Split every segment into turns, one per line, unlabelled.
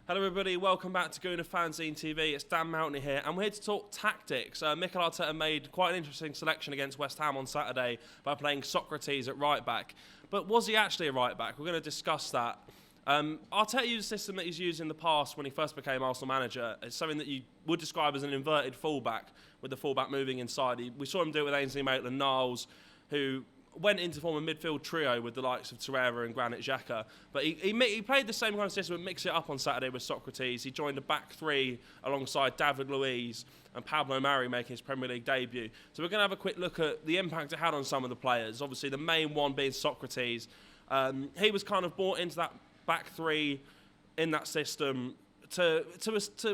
Hello everybody, welcome back to Gooner Fanzine TV. It's Dan Mountney here, and we're here to talk tactics. Mikel Arteta made quite an interesting selection against West Ham on Saturday by playing Sokratis at right back. But was he actually a right back? We're going to discuss that. Arteta used a system that he's used in the past when he first became Arsenal manager. It's something that you would describe as an inverted fullback, with the fullback moving inside. We saw him do it with Ainsley Maitland-Niles, who went into form a midfield trio with the likes of Torreira and Granit Xhaka. But he played the same kind of system, but mixed it up on Saturday with Sokratis. He joined a back three alongside David Luiz and Pablo Mari making his Premier League debut. So we're going to have a quick look at the impact it had on some of the players. Obviously, the main one being Sokratis. He was kind of brought into that back three in that system to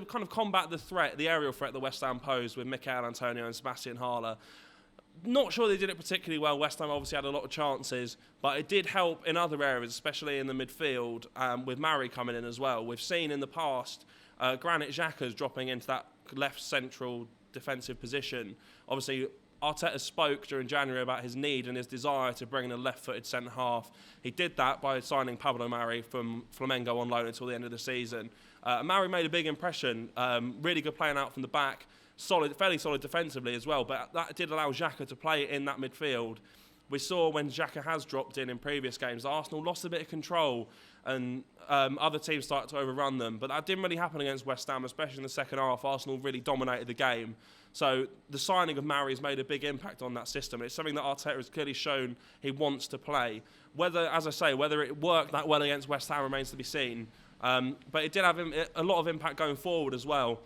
kind of combat the aerial threat that West Ham posed with Mikel Antonio and Sebastian Haller. Not sure they did it particularly well. West Ham obviously had a lot of chances, but it did help in other areas, especially in the midfield, with Mari coming in as well. We've seen in the past Granit Xhaka's dropping into that left central defensive position. Obviously, Arteta spoke during January about his need and his desire to bring in a left-footed centre-half. He did that by signing Pablo Mari from Flamengo on loan until the end of the season. Mari made a big impression, really good playing out from the back, fairly solid defensively as well, but that did allow Xhaka to play in that midfield. We saw when Xhaka has dropped in previous games, Arsenal lost a bit of control and other teams started to overrun them, but that didn't really happen against West Ham, especially in the second half. Arsenal really dominated the game. So the signing of Mari has made a big impact on that system. It's something that Arteta has clearly shown he wants to play. Whether it worked that well against West Ham remains to be seen, but it did have a lot of impact going forward as well.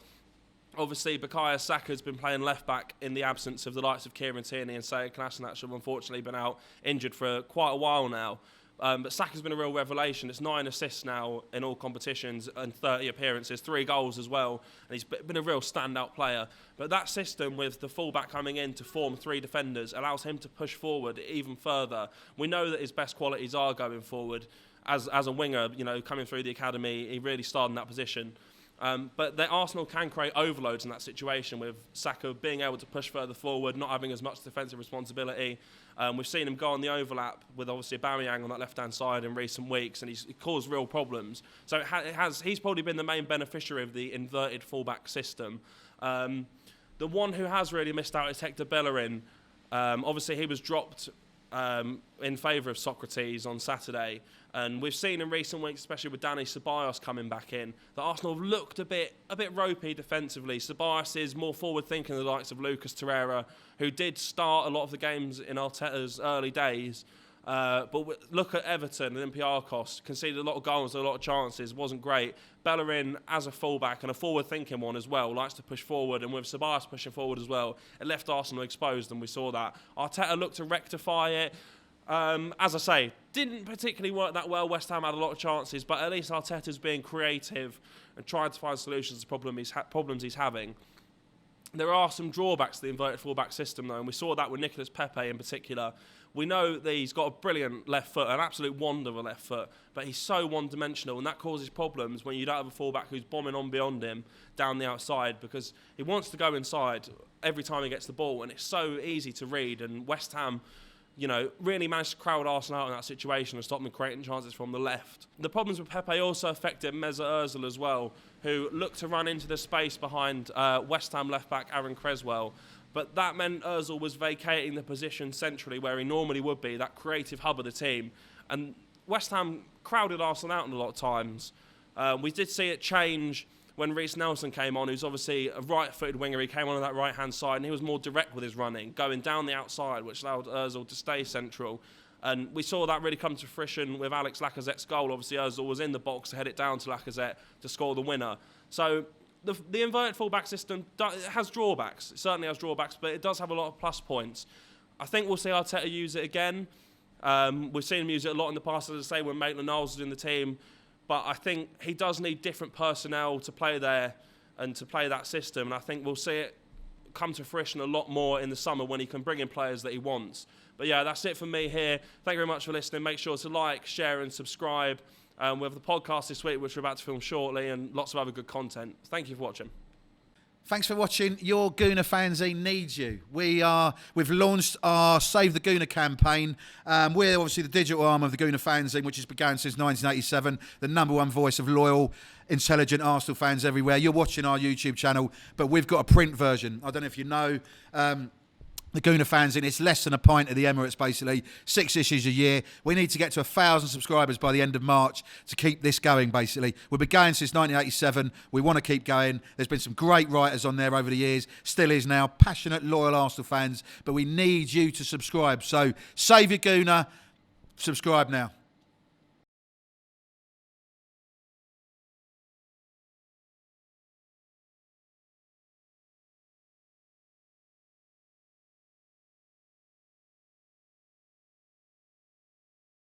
Obviously, Bukayo Saka's been playing left-back in the absence of the likes of Kieran Tierney and Sead Kolasinac, who have unfortunately been out injured for quite a while now. But Saka's been a real revelation. It's 9 assists now in all competitions and 30 appearances, 3 goals as well. And he's been a real standout player. But that system with the fullback coming in to form 3 defenders allows him to push forward even further. We know that his best qualities are going forward. As a winger, coming through the academy, he really started in that position. But the Arsenal can create overloads in that situation with Saka being able to push further forward, not having as much defensive responsibility. We've seen him go on the overlap with obviously Aubameyang on that left-hand side in recent weeks, and he's caused real problems. So he's probably been the main beneficiary of the inverted fullback system. The one who has really missed out is Hector Bellerin. Obviously, he was dropped in favour of Sokratis on Saturday, and we've seen in recent weeks, especially with Dani Ceballos coming back in, that Arsenal have looked a bit ropey defensively. Ceballos is more forward-thinking than the likes of Lucas Torreira, who did start a lot of the games in Arteta's early days. But look at Everton and Olympiacos, conceded a lot of goals, a lot of chances, wasn't great. Bellerin, as a fullback and a forward-thinking one as well, likes to push forward, and with Ceballos pushing forward as well, it left Arsenal exposed, and we saw that. Arteta looked to rectify it. As I say, didn't particularly work that well. West Ham had a lot of chances, but at least Arteta's being creative and trying to find solutions to problems he's having. There are some drawbacks to the inverted fullback system, though, and we saw that with Nicolas Pepe in particular. We know that he's got a brilliant left foot, an absolute wonder of a left foot, but he's so one-dimensional, and that causes problems when you don't have a fullback who's bombing on beyond him down the outside, because he wants to go inside every time he gets the ball, and it's so easy to read. And West Ham, really managed to crowd Arsenal out in that situation and stop them creating chances from the left. The problems with Pepe also affected Mesut Ozil as well, who looked to run into the space behind West Ham left-back Aaron Cresswell. But that meant Ozil was vacating the position centrally where he normally would be, that creative hub of the team. And West Ham crowded Arsenal out a lot of times. We did see it change when Reece Nelson came on, who's obviously a right-footed winger. He came on that right-hand side, and he was more direct with his running, going down the outside, which allowed Ozil to stay central. And we saw that really come to fruition with Alex Lacazette's goal. Obviously, Ozil was in the box to head it down to Lacazette to score the winner. So the inverted fullback system has drawbacks. It certainly has drawbacks, but it does have a lot of plus points. I think we'll see Arteta use it again. We've seen him use it a lot in the past, as I say, when Maitland-Niles was in the team. But I think he does need different personnel to play there and to play that system. And I think we'll see it come to fruition a lot more in the summer when he can bring in players that he wants. But yeah, that's it from me here. Thank you very much for listening. Make sure to like, share and subscribe. We have the podcast this week, which we're about to film shortly, and lots of other good content. Thank you for watching.
Thanks for watching. Your Gooner Fanzine needs you. We've launched our Save the Gooner campaign. We're obviously the digital arm of the Gooner Fanzine, which has begun since 1987. The #1 voice of loyal, intelligent Arsenal fans everywhere. You're watching our YouTube channel, but we've got a print version. I don't know if you know. The Gooner Fanzine, it's less than a pint of the Emirates, basically. 6 issues a year. We need to get to 1,000 subscribers by the end of March to keep this going, basically. We've been going since 1987. We want to keep going. There's been some great writers on there over the years. Still is now. Passionate, loyal Arsenal fans. But we need you to subscribe. So save your Gooner. Subscribe now.